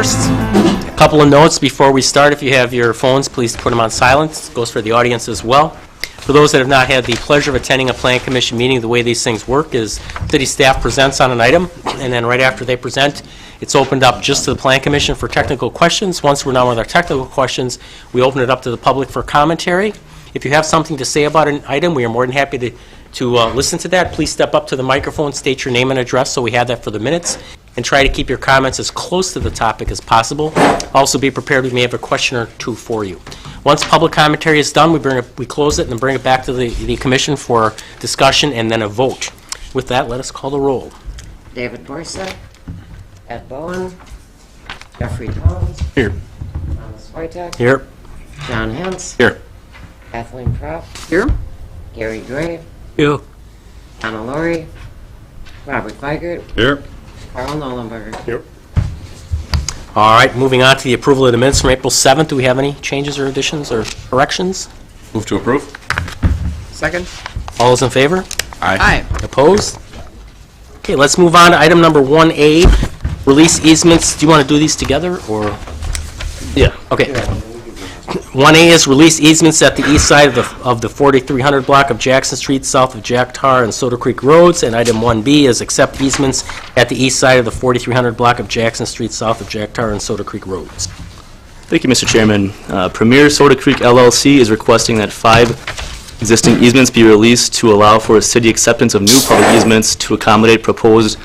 first. A couple of notes before we start. If you have your phones, please put them on silent. It goes for the audience as well. For those that have not had the pleasure of attending a Plan Commission meeting, the way these things work is city staff presents on an item, and then right after they present, it's opened up just to the Plan Commission for technical questions. Once we're done with our technical questions, we open it up to the public for commentary. If you have something to say about an item, we are more than happy to listen to that. Please step up to the microphone, state your name and address so we have that for the minutes, and try to keep your comments as close to the topic as possible. Also be prepared, we may have a question or two for you. Once public commentary is done, we close it and then bring it back to the commission for discussion and then a vote. With that, let us call the roll. David Borsa, Ed Bowen, Jeffrey Towns. Here. Thomas Wojtek. Here. John Hens. Here. Kathleen Propp. Here. Gary Gray. Here. Anna Laurie. Robert Weigert. Here. Carl Nolenberger. Here. All right, moving on to the approval of the minutes from April 7th. Do we have any changes or additions or corrections? Move to approve. Second. All those in favor? Aye. Opposed? Okay, let's move on to item number 1A, release easements. Do you want to do these together, or? Yeah. Okay. 1A is release easements at the east side of the 4300 block of Jackson Street, south of Jack Tar and Soda Creek Roads, and item 1B is accept easements at the east side of the 4300 block of Jackson Street, south of Jack Tar and Soda Creek Roads. Thank you, Mr. Chairman. Premier Soda Creek LLC is requesting that 5 existing easements be released to allow for a city acceptance of new public easements to accommodate proposed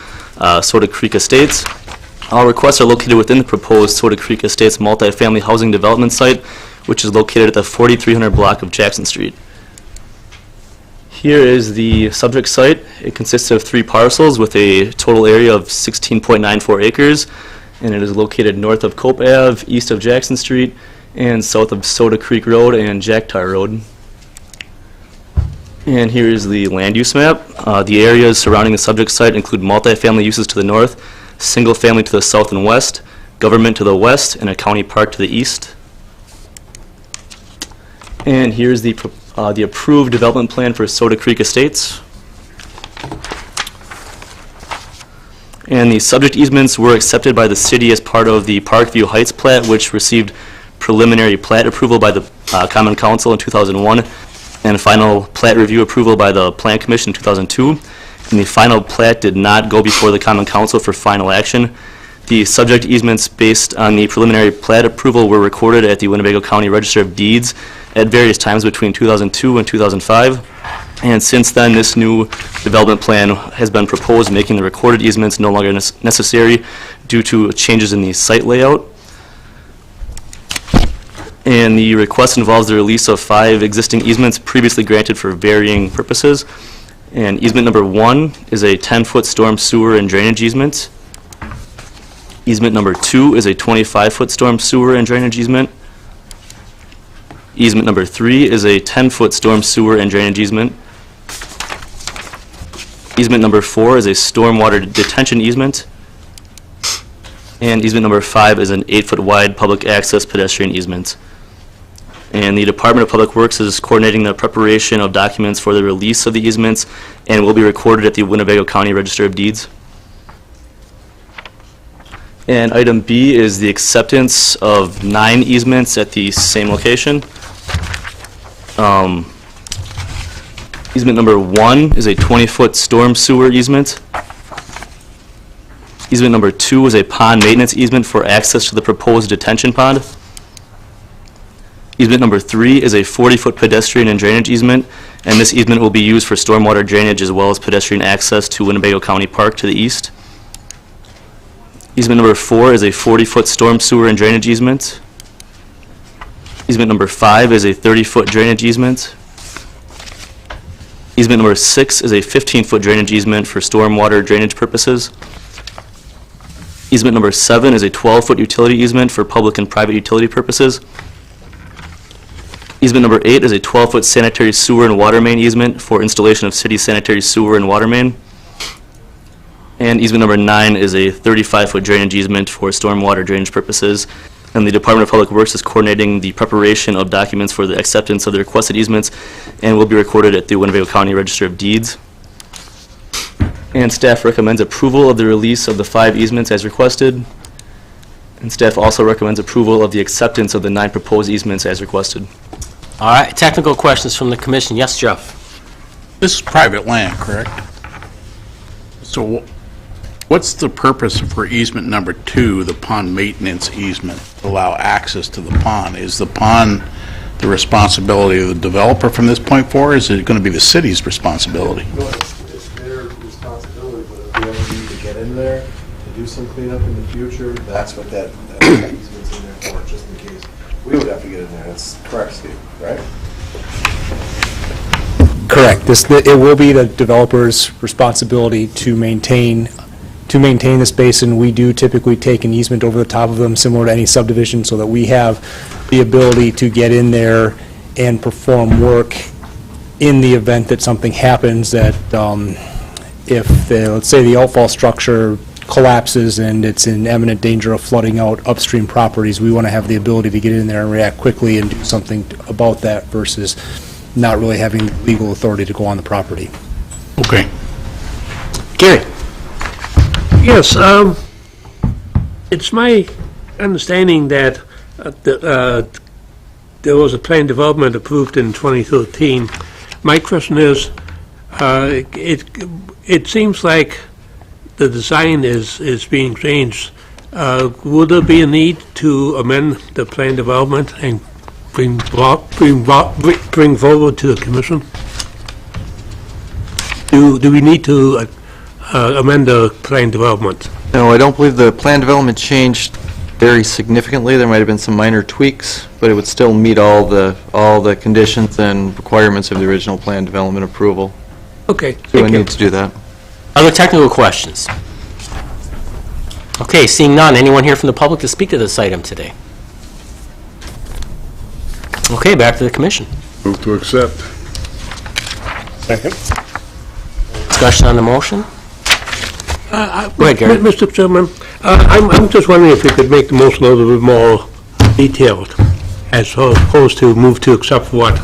Soda Creek Estates. All requests are located within the proposed Soda Creek Estates multifamily housing development site, which is located at the 4300 block of Jackson Street. Here is the subject site. It consists of 3 parcels with a total area of 16.94 acres, and it is located north of Cope Ave, east of Jackson Street, and south of Soda Creek Road and Jack Tar Road. And here is the land use map. The areas surrounding the subject site include multifamily uses to the north, single family to the south and west, government to the west, and a county park to the east. And here's the approved development plan for Soda Creek Estates. And the subject easements were accepted by the city as part of the Parkview Heights plat, which received preliminary plat approval by the Common Council in 2001, and final plat review approval by the Plan Commission in 2002. And the final plat did not go before the Common Council for final action. The subject easements based on the preliminary plat approval were recorded at the Winnebago County Register of Deeds at various times between 2002 and 2005. And since then, this new development plan has been proposed, making the recorded easements no longer necessary due to changes in the site layout. And the request involves the release of 5 existing easements previously granted for varying purposes. And easement number 1 is a 10-foot storm sewer and drainage easement. Easement number 2 is a 25-foot storm sewer and drainage easement. Easement number 3 is a 10-foot storm sewer and drainage easement. Easement number 4 is a stormwater detention easement. And easement number 5 is an 8-foot wide public access pedestrian easement. And the Department of Public Works is coordinating the preparation of documents for the release of the easements and will be recorded at the Winnebago County Register of Deeds. And item B is the acceptance of 9 easements at the same location. Easement number 1 is a 20-foot storm sewer easement. Easement number 2 is a pond maintenance easement for access to the proposed detention pond. Easement number 3 is a 40-foot pedestrian and drainage easement, and this easement will be used for stormwater drainage as well as pedestrian access to Winnebago County Park to the east. Easement number 4 is a 40-foot storm sewer and drainage easement. Easement number 5 is a 30-foot drainage easement. Easement number 6 is a 15-foot drainage easement for stormwater drainage purposes. Easement number 7 is a 12-foot utility easement for public and private utility purposes. Easement number 8 is a 12-foot sanitary sewer and water main easement for installation of city sanitary sewer and water main. And easement number 9 is a 35-foot drainage easement for stormwater drainage purposes. And the Department of Public Works is coordinating the preparation of documents for the acceptance of the requested easements and will be recorded at the Winnebago County Register of Deeds. And staff recommends approval of the release of the 5 easements as requested. And staff also recommends approval of the acceptance of the 9 proposed easements as requested. All right, technical questions from the commission. Yes, Jeff? This is private land, correct? So what's the purpose for easement number 2, the pond maintenance easement, to allow access to the pond? Is the pond the responsibility of the developer from this point forward, or is it going to be the city's responsibility? No, it's their responsibility, but if we ever need to get in there to do some cleanup in the future, that's what that easement's in there for, just in case. We would have to get in there, that's correct, Steve, right? Correct. It will be the developer's responsibility to maintain this basin. We do typically take an easement over the top of them, similar to any subdivision, so that we have the ability to get in there and perform work in the event that something happens, that if, let's say, the outfall structure collapses and it's in imminent danger of flooding out upstream properties, we want to have the ability to get in there and react quickly and do something about that versus not really having legal authority to go on the property. Okay. Gary? Yes, it's my understanding that there was a plan development approved in 2013. My question is, it seems like the design is being changed. Would there be a need to amend the plan development and bring forward to the commission? Do we need to amend the plan development? No, I don't believe the plan development changed very significantly. There might have been some minor tweaks, but it would still meet all the conditions and requirements of the original plan development approval. Okay, So we thank you. need to do that. Other technical questions? Okay, seeing none, anyone here from the public to speak to this item today? Okay, back to the commission. Move to accept. Second. Discussion on the motion? Go ahead, Gary. Mr. Chairman, I'm just wondering if you could make the motion a little bit more detailed, as opposed to move to accept what,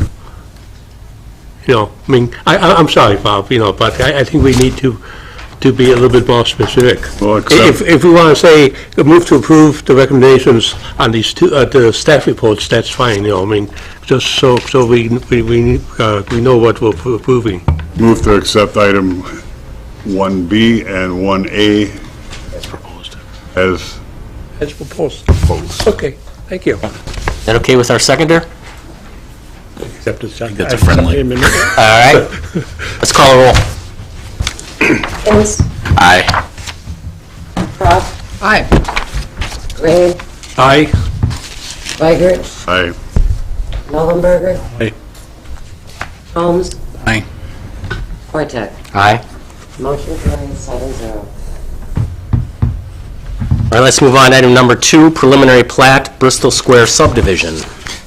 I mean, I'm sorry, Bob, but I think we need to be a little bit more specific. Well, accept. If we want to say, move to approve the recommendations on these two, the staff reports, that's fine, I mean, just so we know what we're approving. Move to accept item 1B and 1A As proposed. as As proposed. proposed. Okay, thank you. Is that okay with our seconder? Except it's. That's a friendly. All right. Let's call a roll. Ennis, Aye. Croft, Aye. Gray, Aye. Weigert, Aye. Mullenberger. Aye. Holmes, Aye. Wojtek. Aye. Motion carries 7-0. All right, let's move on. Item number 2, preliminary plat, Bristol Square subdivision.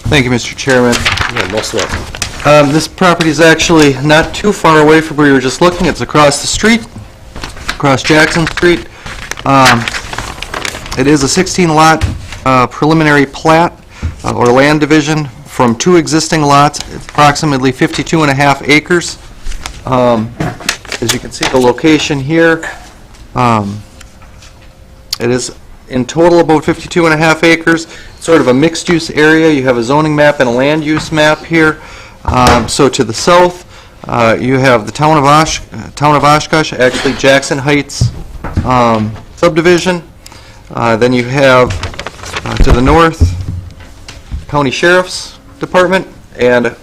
Thank you, Mr. Chairman. You're most welcome. This property is actually not too far away from where you were just looking. It's across the street, across Jackson Street. It is a 16-lot preliminary plat or land division from 2 existing lots. It's approximately 52 and a half acres. As you can see, the location here, it is in total about 52 and a half acres. It's sort of a mixed-use area. You have a zoning map and a land use map here. So to the south, you have the town of Oshkosh, actually Jackson Heights subdivision. Then you have to the north, County Sheriff's Department, and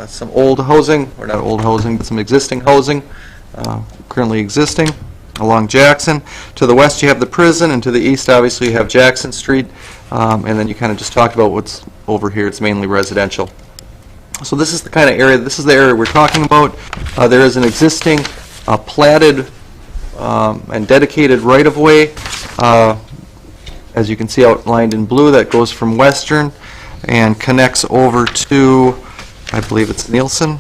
some old housing, or not old housing, but some existing housing, currently existing along Jackson. To the west, you have the prison, and to the east, obviously, you have Jackson Street. And then you kind of just talked about what's over here. It's mainly residential. So this is the kind of area, this is the area we're talking about. There is an existing platted and dedicated right-of-way, as you can see outlined in blue, that goes from Western and connects over to, I believe it's Nielsen.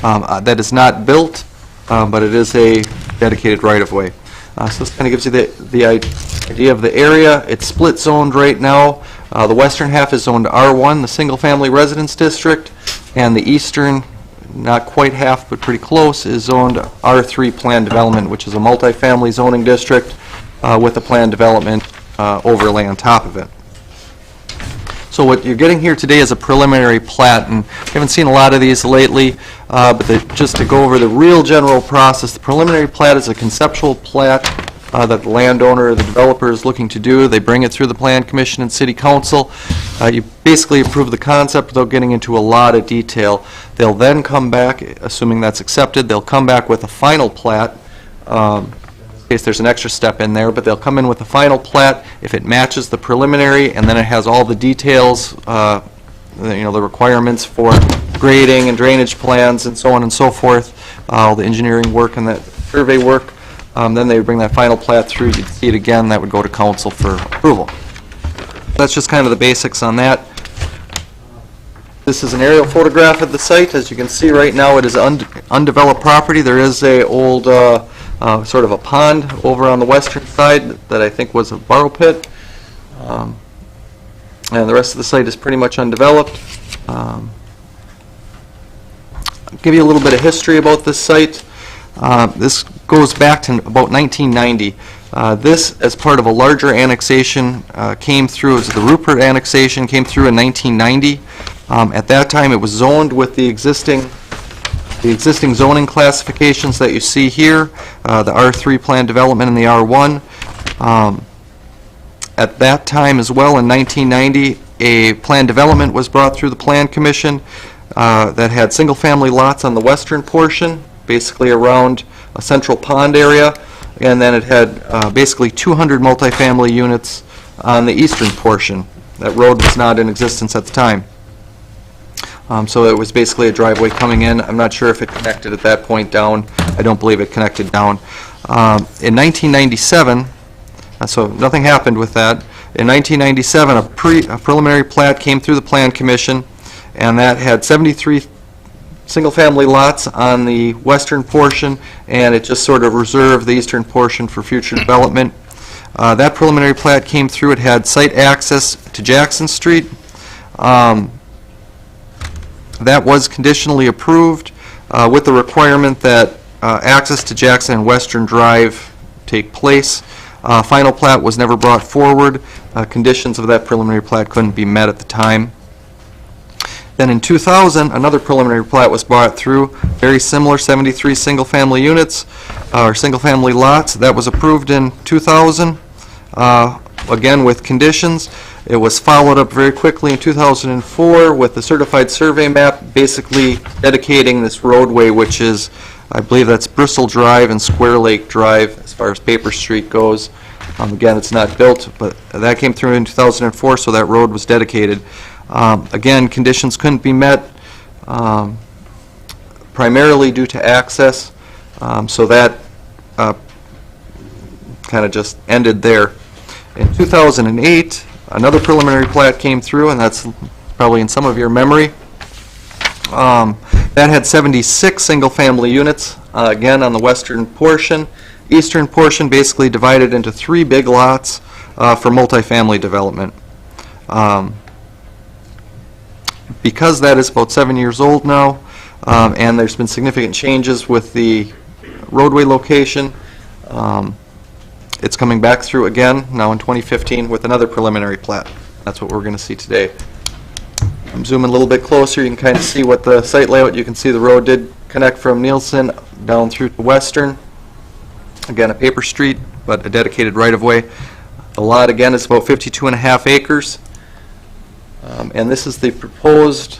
That is not built, but it is a dedicated right-of-way. So this kind of gives you the idea of the area. It's split zoned right now. The western half is zoned R1, the single-family residence district, and the eastern, not quite half, but pretty close, is zoned R3 planned development, which is a multifamily zoning district. with the planned development overlay on top of it. So what you're getting here today is a preliminary plat, and we haven't seen a lot of these lately, but just to go over the real general process, the preliminary plat is a conceptual plat that the landowner or the developer is looking to do. They bring it through the Plan Commission and City Council. You basically approve the concept without getting into a lot of detail. They'll then come back, assuming that's accepted, they'll come back with a final plat. In case there's an extra step in there, but they'll come in with a final plat if it matches the preliminary, and then it has all the details, the requirements for grading and drainage plans and so on and so forth, all the engineering work and that survey work. Then they would bring that final plat through, you'd see it again, that would go to council for approval. That's just kind of the basics on that. This is an aerial photograph of the site. As you can see right now, it is undeveloped property. There is a old sort of a pond over on the western side that I think was a borrow pit. And the rest of the site is pretty much undeveloped. I'll give you a little bit of history about this site. This goes back to about 1990. This, as part of a larger annexation, came through, it was the Rupert annexation, came through in 1990. At that time, it was zoned with the existing zoning classifications that you see here, the R3 plan development and the R1. At that time as well, in 1990, a plan development was brought through the Plan Commission that had single-family lots on the western portion, basically around a central pond area, and then it had basically 200 multifamily units on the eastern portion. That road was not in existence at the time. So it was basically a driveway coming in. I'm not sure if it connected at that point down. I don't believe it connected down. In 1997, so nothing happened with that. In 1997, a preliminary plat came through the Plan Commission, and that had 73 single-family lots on the western portion, and it just sort of reserved the eastern portion for future development. That preliminary plat came through. It had site access to Jackson Street. That was conditionally approved with the requirement that access to Jackson and Western Drive take place. Final plat was never brought forward. Conditions of that preliminary plat couldn't be met at the time. Then in 2000, another preliminary plat was brought through, very similar, 73 single-family units, or single-family lots. That was approved in 2000, again with conditions. It was followed up very quickly in 2004 with the certified survey map, basically dedicating this roadway, which is, I believe that's Bristol Drive and Square Lake Drive, as far as Paper Street goes. Again, it's not built, but that came through in 2004, so that road was dedicated. Again, conditions couldn't be met, primarily due to access, so that kind of just ended there. In 2008, another preliminary plat came through, and that's probably in some of your memory. That had 76 single-family units, again on the western portion. Eastern portion basically divided into 3 big lots for multifamily development. Because that is about 7 years old now, and there's been significant changes with the roadway location, it's coming back through again, now in 2015, with another preliminary plat. That's what we're going to see today. I'm zooming a little bit closer. You can kind of see what the site layout, you can see the road did connect from Nielsen down through to Western. Again, a paper street, but a dedicated right-of-way. The lot, again, is about 52.5 acres. And this is the proposed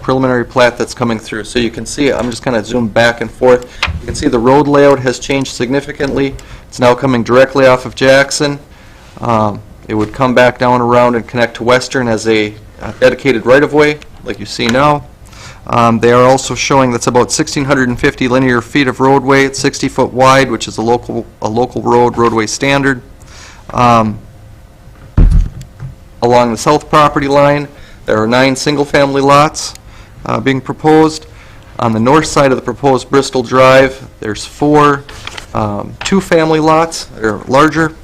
preliminary plat that's coming through. So you can see, I'm just kind of zoom back and forth. You can see the road layout has changed significantly. It's now coming directly off of Jackson. It would come back down around and connect to Western as a dedicated right-of-way, like you see now. They are also showing that's about 1,650 linear feet of roadway. It's 60 foot wide, which is a local roadway standard. Along the south property line, there are 9 single-family lots being proposed. On the north side of the proposed Bristol Drive, there's 4 two-family lots that are larger.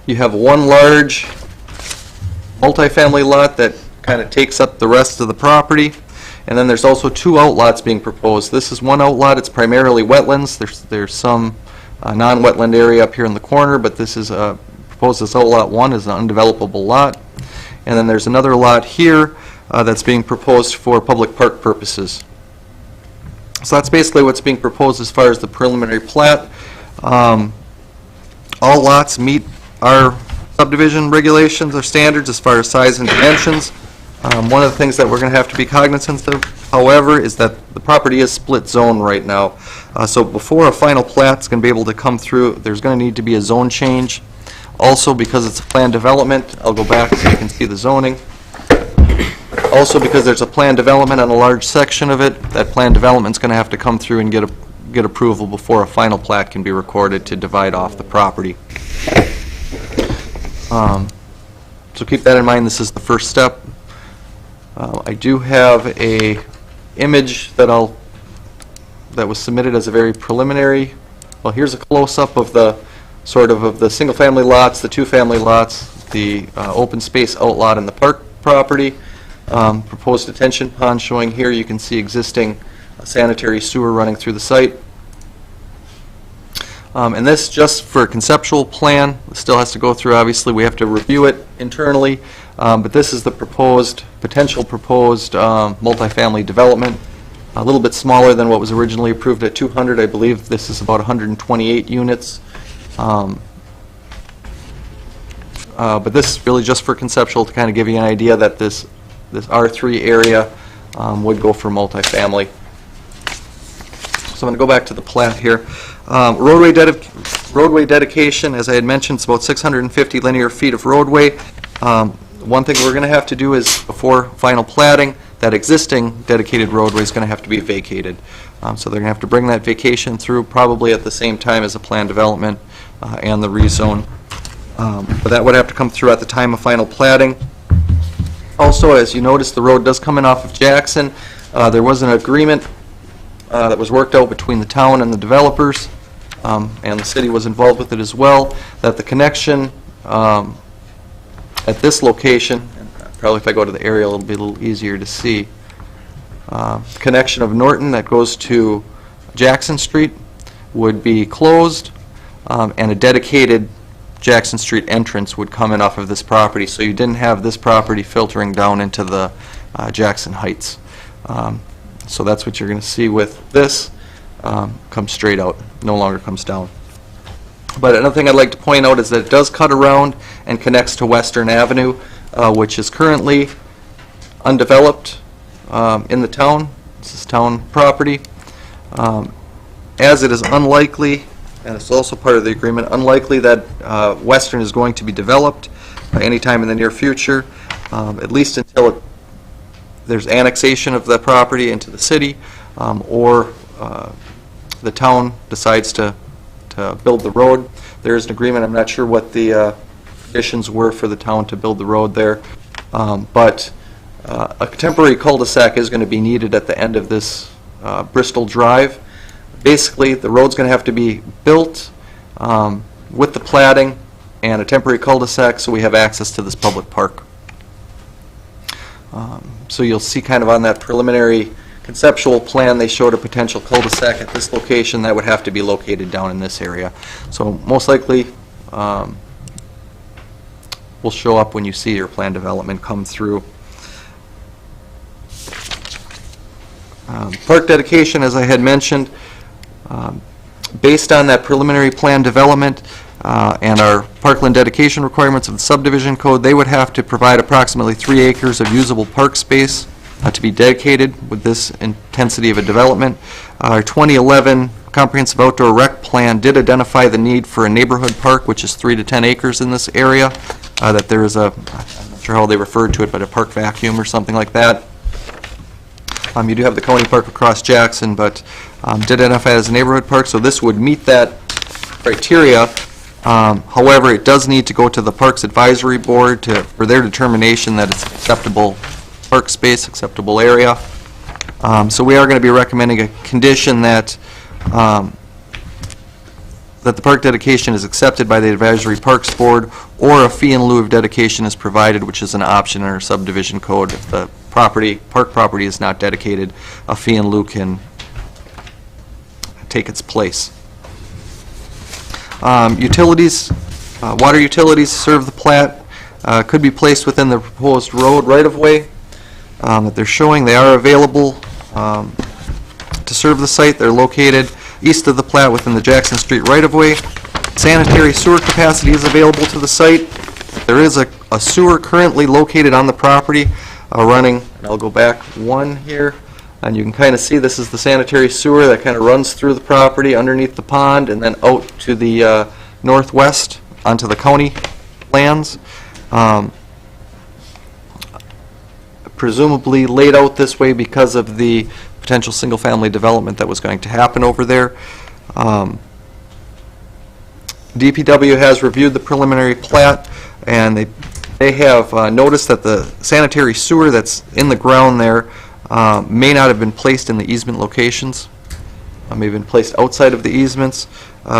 You have 1 large multifamily lot that kind of takes up the rest of the property. And then there's also 2 outlots being proposed. This is one outlot. It's primarily wetlands. There's some non-wetland area up here in the corner, but this is proposed as Outlot 1 is an undevelopable lot. And then there's another lot here that's being proposed for public park purposes. So that's basically what's being proposed as far as the preliminary plat. All lots meet our subdivision regulations or standards as far as size and dimensions. One of the things that we're going to have to be cognizant of, however, is that the property is split zone right now. So before a final plat's going to be able to come through, there's going to need to be a zone change. Also, because it's a planned development, I'll go back so you can see the zoning. Also, because there's a planned development on a large section of it, that planned development's going to have to come through and get approval before a final plat can be recorded to divide off the property. So keep that in mind. This is the first step. I do have a image that was submitted as a very preliminary. Well, here's a close-up of the of the single-family lots, the two-family lots, the open space outlot, and the park property. Proposed detention pond showing here. You can see existing sanitary sewer running through the site. And this, just for a conceptual plan, still has to go through, obviously, we have to review it internally, but this is the potential proposed multifamily development, a little bit smaller than what was originally approved at 200. I believe this is about 128 units. But this is really just for conceptual to kind of give you an idea that this R3 area would go for multifamily. So I'm going to go back to the plat here. Roadway dedication, as I had mentioned, it's about 650 linear feet of roadway. One thing we're going to have to do is, before final platting, that existing dedicated roadway is going to have to be vacated. So they're going to have to bring that vacation through probably at the same time as the planned development and the rezone. But that would have to come through at the time of final platting. Also, as you notice, the road does come in off of Jackson. There was an agreement that was worked out between the town and the developers, and the city was involved with it as well, that the connection at this location, probably if I go to the aerial it'll be a little easier to see, connection of Norton that goes to Jackson Street would be closed, and a dedicated Jackson Street entrance would come in off of this property, so you didn't have this property filtering down into the Jackson Heights. So that's what you're going to see with this. Comes straight out, no longer comes down. But another thing I'd like to point out is that it does cut around and connects to Western Avenue, which is currently undeveloped in the town. This is town property. As it is unlikely, and it's also part of the agreement, unlikely that Western is going to be developed anytime in the near future, at least until there's annexation of the property into the city, or the town decides to build the road. There's an agreement. I'm not sure what the conditions were for the town to build the road there, but a temporary cul-de-sac is going to be needed at the end of this Bristol Drive. Basically, the road's going to have to be built with the platting and a temporary cul-de-sac so we have access to this public park. So you'll see kind of on that preliminary conceptual plan, they showed a potential cul-de-sac at this location that would have to be located down in this area. So most likely will show up when you see your plan development come through. Park dedication, as I had mentioned, based on that preliminary plan development and our parkland dedication requirements of the subdivision code, they would have to provide approximately 3 acres of usable park space to be dedicated with this intensity of a development. Our 2011 comprehensive outdoor rec plan did identify the need for a neighborhood park, which is 3 to 10 acres in this area, that there is a, I'm not sure how they referred to it, but a park vacuum or something like that. You do have the county park across Jackson, but did identify it as a neighborhood park, so this would meet that criteria. However, it does need to go to the Parks Advisory Board for their determination that it's acceptable park space, acceptable area. So we are going to be recommending a condition that that the park dedication is accepted by the Advisory Parks Board, or a fee in lieu of dedication is provided, which is an option in our subdivision code. If the park property is not dedicated, a fee in lieu can take its place. Utilities, water utilities serve the plat, could be placed within the proposed road right-of-way that they're showing. They are available to serve the site. They're located east of the plat within the Jackson Street right-of-way. Sanitary sewer capacity is available to the site. There is a sewer currently located on the property running, and I'll go back one here, and you can kind of see this is the sanitary sewer that kind of runs through the property underneath the pond and then out to the northwest onto the county lands. Presumably laid out this way because of the potential single-family development that was going to happen over there. DPW has reviewed the preliminary plat, and they have noticed that the sanitary sewer that's in the ground there may not have been placed in the easement locations, may have been placed outside of the easements.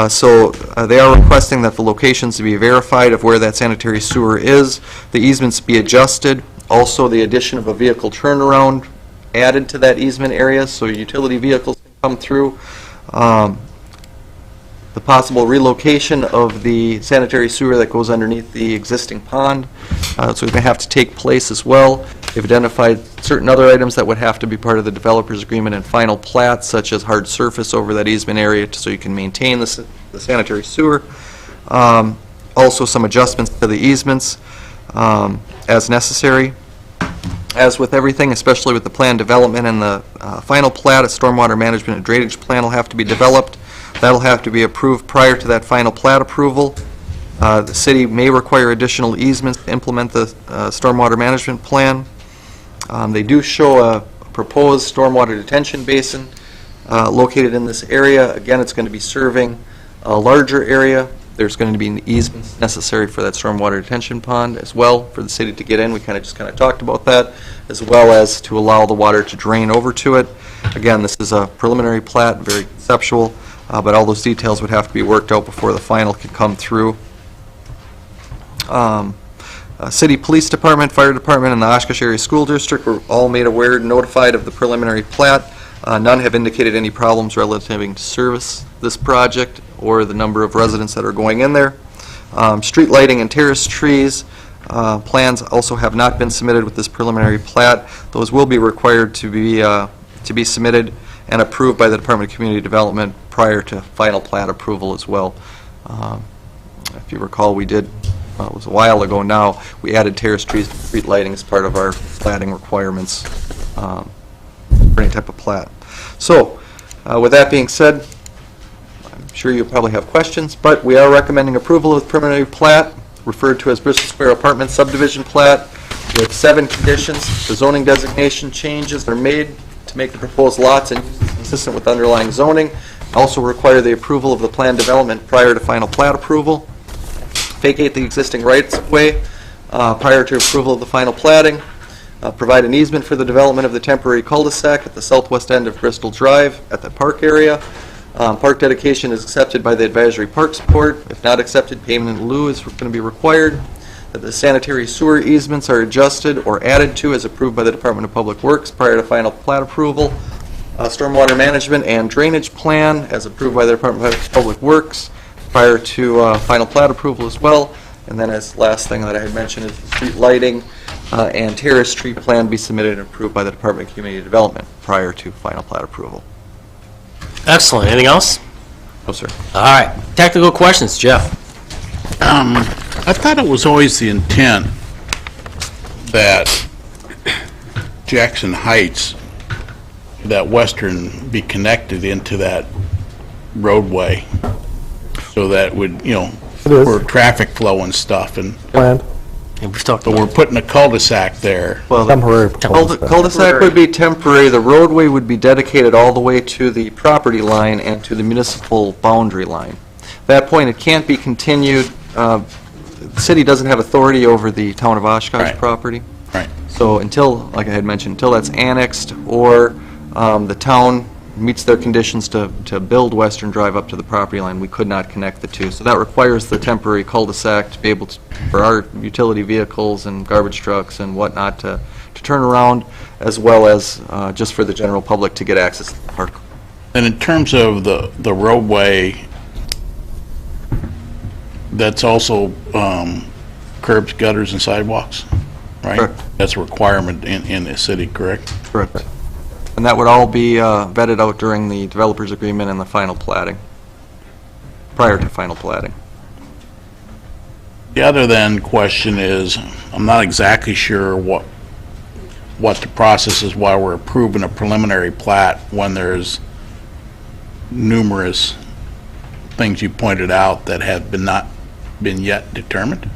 So they are requesting that the locations be verified of where that sanitary sewer is, the easements be adjusted, also the addition of a vehicle turnaround added to that easement area so utility vehicles can come through. The possible relocation of the sanitary sewer that goes underneath the existing pond, so it's going to have to take place as well. They've identified certain other items that would have to be part of the developer's agreement and final plat, such as hard surface over that easement area so you can maintain the sanitary sewer. Also some adjustments to the easements as necessary. As with everything, especially with the plan development and the final plat, a stormwater management and drainage plan will have to be developed. That'll have to be approved prior to that final plat approval. The city may require additional easements to implement the stormwater management plan. They do show a proposed stormwater detention basin located in this area. Again, it's going to be serving a larger area. There's going to be easements necessary for that stormwater detention pond as well for the city to get in. We kind of talked about that, as well as to allow the water to drain over to it. Again, this is a preliminary plat, very conceptual, but all those details would have to be worked out before the final can come through. City Police Department, Fire Department, and the Oshkosh Area School District were all made aware and notified of the preliminary plat. None have indicated any problems relative to service this project or the number of residents that are going in there. Street lighting and terrace trees plans also have not been submitted with this preliminary plat. Those will be required to be submitted and approved by the Department of Community Development prior to final plat approval as well. If you recall, we did, it was a while ago now, we added terrace trees to street lighting as part of our platting requirements for any type of plat. So, with that being said, I'm sure you'll probably have questions, but we are recommending approval of the preliminary plat, referred to as Bristol Square Apartment Subdivision Plat, with 7 conditions. The zoning designation changes are made to make the proposed lots and uses consistent with underlying zoning. Also require the approval of the plan development prior to final plat approval. Vacate the existing rights-of-way prior to approval of the final platting. Provide an easement for the development of the temporary cul-de-sac at the southwest end of Bristol Drive at the park area. Park dedication is accepted by the Advisory Parks Board. If not accepted, payment in lieu is going to be required. That the sanitary sewer easements are adjusted or added to as approved by the Department of Public Works prior to final plat approval. Stormwater management and drainage plan as approved by the Department of Public Works prior to final plat approval as well. And then as last thing that I had mentioned is the street lighting and terrace street plan be submitted and approved by the Department of Community Development prior to final plat approval. Excellent. Anything else? No, sir. All right. Technical questions, Jeff. I thought it was always the intent that Jackson Heights, that western, be connected into that roadway so that would, for traffic flow and stuff. And Planned. Yeah, we've talked but about we're putting a cul-de-sac there. Well, Temporary. cul-de-sac would be temporary. The roadway would be dedicated all the way to the property line and to the municipal boundary line. At that point, it can't be continued. The city doesn't have authority over the town of Oshkosh Right. property. Right. So until, like I had mentioned, until that's annexed or the town meets their conditions to build Western Drive up to the property line, we could not connect the two. So that requires the temporary cul-de-sac to be able to, for our utility vehicles and garbage trucks and whatnot to turn around, as well as just for the general public to get access to the park. And in terms of the roadway, that's also curbs, gutters, and sidewalks, right? Correct. That's a requirement in the city, correct? Correct. And that would all be vetted out during the developer's agreement and the final platting, prior to final platting. The other then question is, I'm not exactly sure what the process is why we're approving a preliminary plat when there's numerous things you pointed out that have not been yet determined?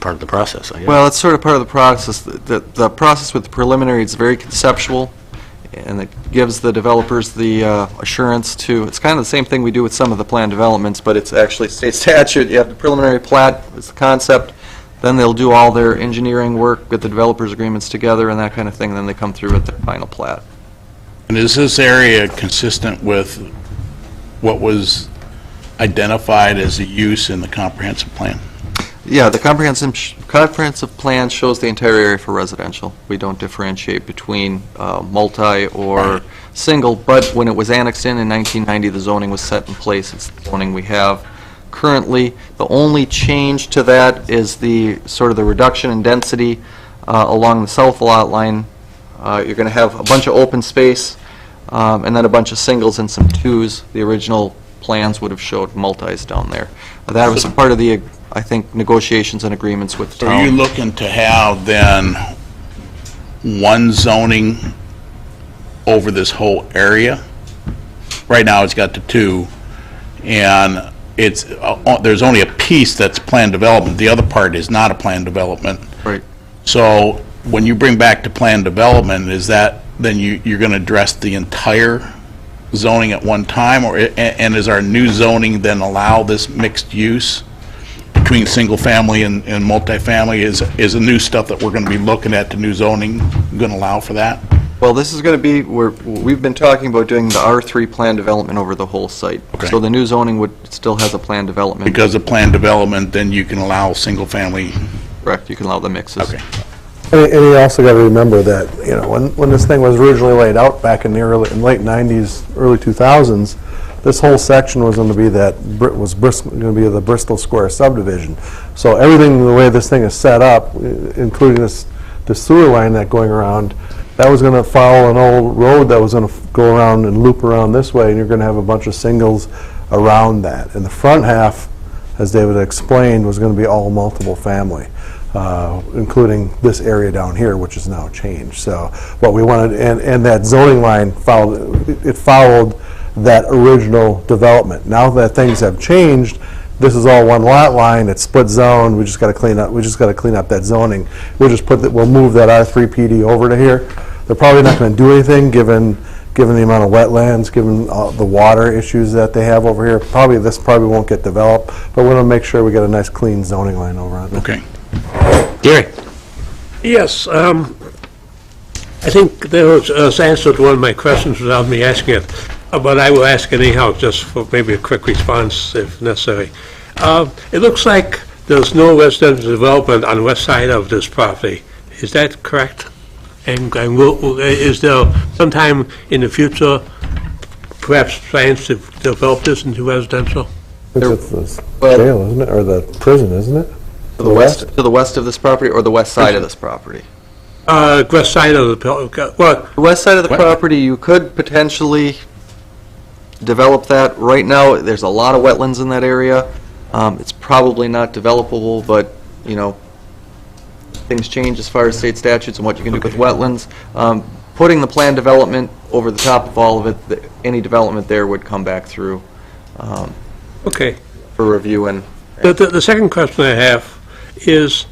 Part of the process, I guess. Well, it's sort of part of the process. The process with the preliminary is very conceptual, and it gives the developers the assurance to, it's kind of the same thing we do with some of the planned developments, but it's actually state statute. You have the preliminary plat, it's the concept, then they'll do all their engineering work, get the developers' agreements together and that kind of thing, and then they come through with their final plat. And is this area consistent with what was identified as a use in the comprehensive plan? Yeah, the comprehensive plan shows the entire area for residential. We don't differentiate between multi or single, but when it was annexed in 1990, the zoning was set in place. It's the zoning we have currently. The only change to that is the sort of the reduction in density along the south lot line. You're going to have a bunch of open space and then a bunch of singles and some twos. The original plans would have showed multis down there. That was part of the, I think, negotiations and agreements with the So are you town. looking to have then one zoning over this whole area? Right now, it's got the two, and it's, there's only a piece that's planned development. The other part is not a planned development. Right. So when you bring back to planned development, is that, then you're going to address the entire zoning at one time, or, and is our new zoning then allow this mixed use between single-family and multifamily? Is the new stuff that we're going to be looking at, the new zoning, going to allow for that? Well, this is going to be, we've been talking about doing the R3 plan development over the whole site. Okay. So the new zoning still has a plan development. Because of planned development, then you can allow single-family. Correct, you can allow the mixes. Okay. And you also got to remember that, you know, when this thing was originally laid out back in the late 90s, early 2000s, this whole section was going to be going to be the Bristol Square subdivision. So everything, the way this thing is set up, including the sewer line that going around, that was going to follow an old road that was going to go around and loop around this way, and you're going to have a bunch of singles around that. And the front half, as David explained, was going to be all multiple family. Including this area down here, which is now changed. So what we wanted, and that zoning line followed that original development. Now that things have changed, this is all one lot line, it's split zone, we just got to clean up that zoning. We'll move that R3 PD over to here. They're probably not going to do anything given the amount of wetlands, given the water issues that they have over here. This probably won't get developed, but we're going to make sure we get a nice clean zoning line over on it. Okay. Gary? Yes, I think there was answer to one of my questions without me asking it, but I will ask anyhow, just for maybe a quick response if necessary. It looks like there's no residential development on the west side of this property. Is that correct? And is there sometime in the future perhaps plans to develop this into residential? It's the jail, isn't it, or the prison, isn't it? To the west of this property or the west side of this property? West side of the, what? The west side of the property, you could potentially develop that. Right now, there's a lot of wetlands in that area. It's probably not developable, but, you know, things change as far as state statutes and what you can do with wetlands. Putting the planned development over the top of all of it, any development there would come back through Okay. for review. And The second question I have is,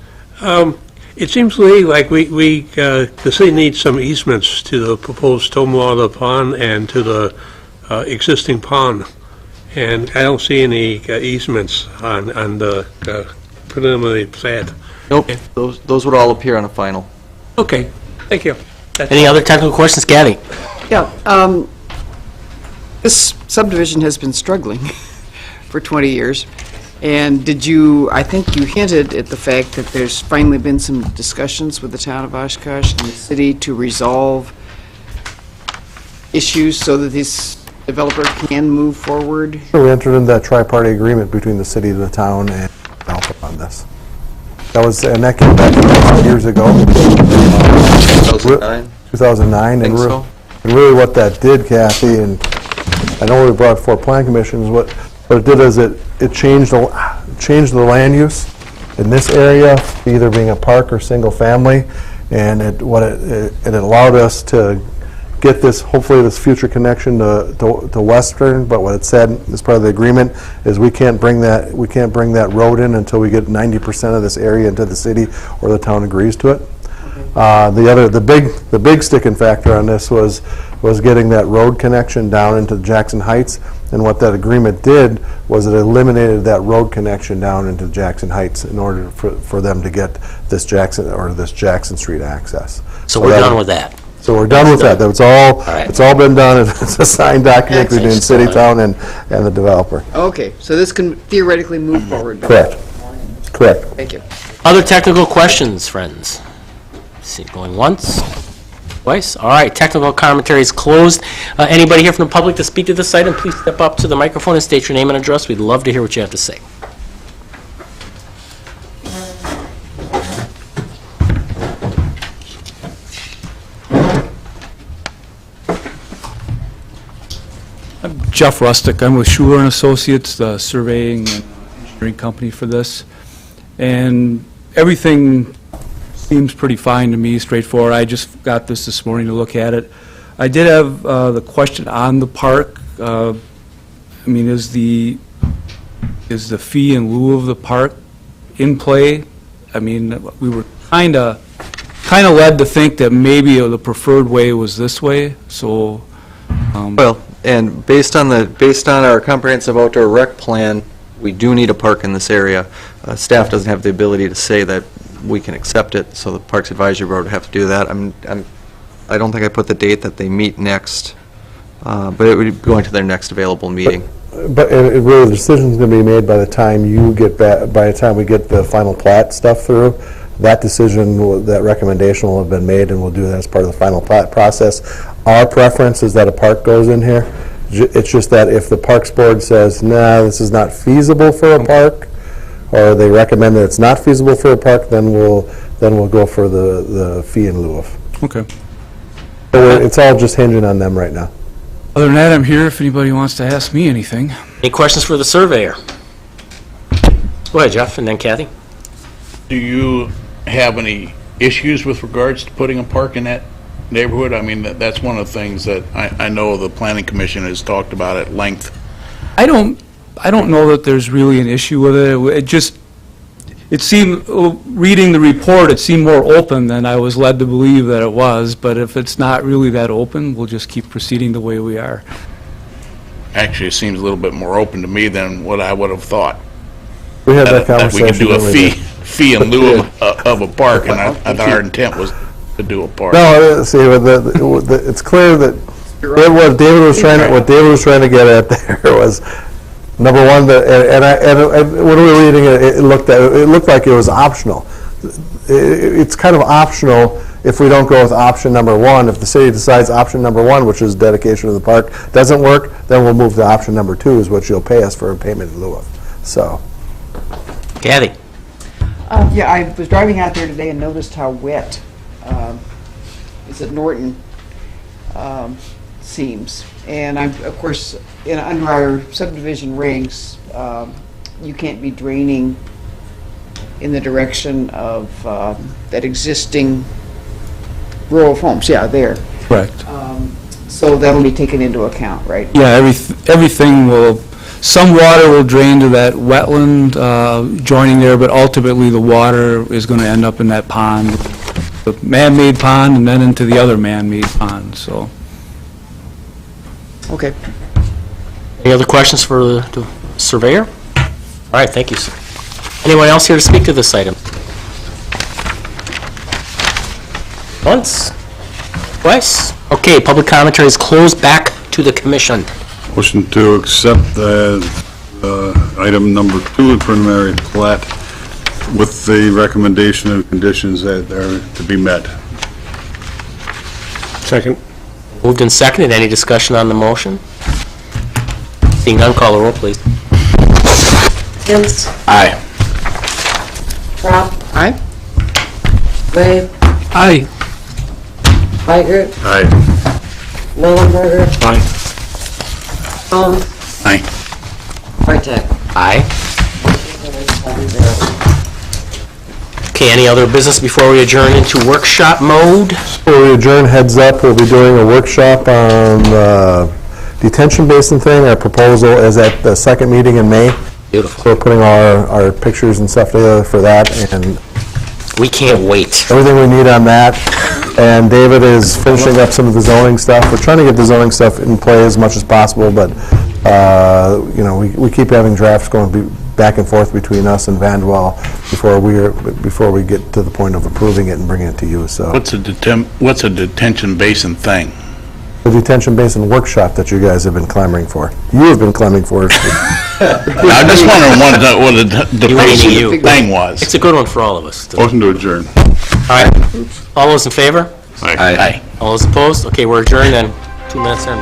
it seems to me like the city needs some easements to the proposed stormwater pond and to the existing pond, and I don't see any easements on the preliminary plat. nope, those would all appear on a final. Okay, thank you. Any other technical questions? Kathy? Yeah, this subdivision has been struggling for 20 years. And I think you hinted at the fact that there's finally been some discussions with the town of Oshkosh and the city to resolve issues so that this developer can move forward? We entered into that tri-party agreement between the city, the town, and the developer on this. And that came back years ago. 2009? 2009. Think so. And really what that did, Kathy, and I know we brought it before plan commissions, what it did is it changed the land use in this area, either being a park or single family, and it allowed us to get this, hopefully this future connection to Western, but what it said as part of the agreement is we can't bring that road in until we get 90% of this area into the city or the town agrees to it. The big sticking factor on this was getting that road connection down into Jackson Heights, and what that agreement did was it eliminated that road connection down into Jackson Heights in order for them to get this Jackson Street access. So we're done with that. So we're done with that. It's all been done. It's a signed document Excellent. between city, town, and the developer. Okay, so this can theoretically move forward. Correct. Correct. Thank you. Other technical questions, friends? See, going once, twice. All right, technical commentary is closed. Anybody here from the public to speak to this item, please step up to the microphone and state your name and address. We'd love to hear what you have to say. Jeff Rustick. I'm with Schuler & Associates, the surveying and engineering company for this. And everything seems pretty fine to me, straightforward. I just got this morning to look at it. I did have the question on the park. I mean, is the fee in lieu of the park in play? I mean, we were kind of led to think that maybe the preferred way was this way, so... Well, and based on our comprehensive outdoor rec plan, we do need a park in this area. Staff doesn't have the ability to say that we can accept it, so the Parks Advisory Board would have to do that. I don't think I put the date that they meet next, but it would be going to their next available meeting. But really, the decision's going to be made by the time you get back, by the time we get the final plat stuff through. That decision, that recommendation will have been made, and we'll do that as part of the final plat process. Our preference is that a park goes in here. It's just that if the Parks Board says, nah, this is not feasible for a park, or they recommend that it's not feasible for a park, then we'll go for the fee in lieu of. Okay. So it's all just hinging on them right now. Other than that, I'm here if anybody wants to ask me anything. Any questions for the surveyor? Go ahead, Jeff, and then Kathy. Do you have any issues with regards to putting a park in that neighborhood? I mean, that's one of the things that I know the Planning Commission has talked about at length. I don't know that there's really an issue with it. It seemed, reading the report, it seemed more open than I was led to believe that it was, but if it's not really that open, we'll just keep proceeding the way we are. Actually, it seems a little bit more open to me than what I would have thought. We had that conversation. We could do a fee in lieu of a park, and I thought our intent was to do a park. No, see, it's clear that what David was trying to get at there was, number one, and when we were reading it, it looked like it was optional. It's kind of optional if we don't go with option number one. If the city decides option number one, which is dedication of the park, doesn't work, then we'll move to option number two, is what you'll pay us for a payment in lieu of. So. Kathy. Yeah, I was driving out there today and noticed how wet, is it Norton, seems. And of course, under our subdivision regs, you can't be draining in the direction of that existing row of homes. Yeah, there. Correct. So that'll be taken into account, right? Yeah, everything will, some water will drain to that wetland joining there, but ultimately the water is going to end up in that pond, the man-made pond, and then into the other man-made pond, so. Okay. Any other questions for the surveyor? All right, thank you, sir. Anyone else here to speak to this item? Once? Twice? Okay, public commentary is closed. Back to the commission. Motion to accept item number 2, the preliminary plat, with the recommendation and conditions that are to be met. Second. Moved and seconded. Any discussion on the motion? Seeing none, call the roll, please. Hims, Aye. Crop, Aye? Wave, Aye. Weigert, Aye. Nolenberger, Aye. Holmes, Aye. Wojtek. Aye. Motion carries 7-0. Okay, any other business before we adjourn into workshop mode? Before we adjourn, heads up, we'll be doing a workshop on the detention basin thing. Our proposal is at the second meeting in May. Beautiful. So we're putting our pictures and stuff together for that, and We can't wait. everything we need on that. And David is finishing up some of the zoning stuff. We're trying to get the zoning stuff in play as much as possible, but, you know, we keep having drafts going back and forth between us and Vandewell before we get to the point of approving it and bringing it to you, so. What's a detention basin thing? The detention basin workshop that you guys have been clamoring for. You have been clamoring for. I'm just wondering what the Meaning you. detention thing was. It's a good one for all of us. Motion to adjourn. All right. All those in favor? Aye. All those opposed? Okay, we're adjourned, and 2 minutes in.